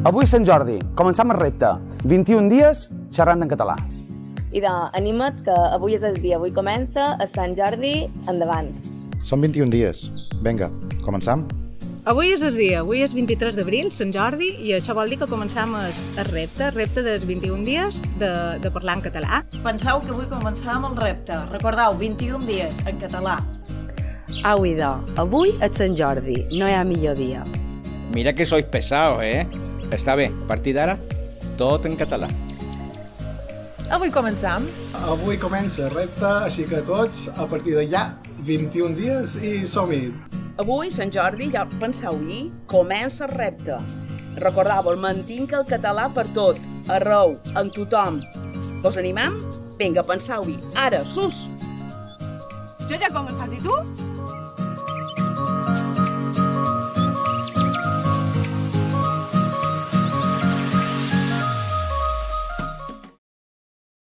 Avui Sant Jordi, començam el repte. 21 dies xerrant en català. Idò, anima't que avui és el dia, avui comença el Sant Jordi, endavant. Són 21 dies. Vinga, començam? Avui és el dia, avui és 23 d'abril, Sant Jordi, i això vol dir que començam el repte dels 21 dies de parlar en català. Penseu que avui començam el repte. Recordeu, 21 dies en català. Au, idò, avui és Sant Jordi, no hi ha millor dia. Mira que sois pesados, ¿eh? Està bé, a partir d'ara, tot en català. Avui començam. Avui comença el repte, així que tots, a partir de ja, 21 dies i som-hi. Avui, Sant Jordi, ja penseu-hi, comença el repte. Recordeu, mantinc el català per tot, arreu, en tothom. Vos animem? Vinga, penseu-hi. Ara, sus! Jo ja he començat, i tu?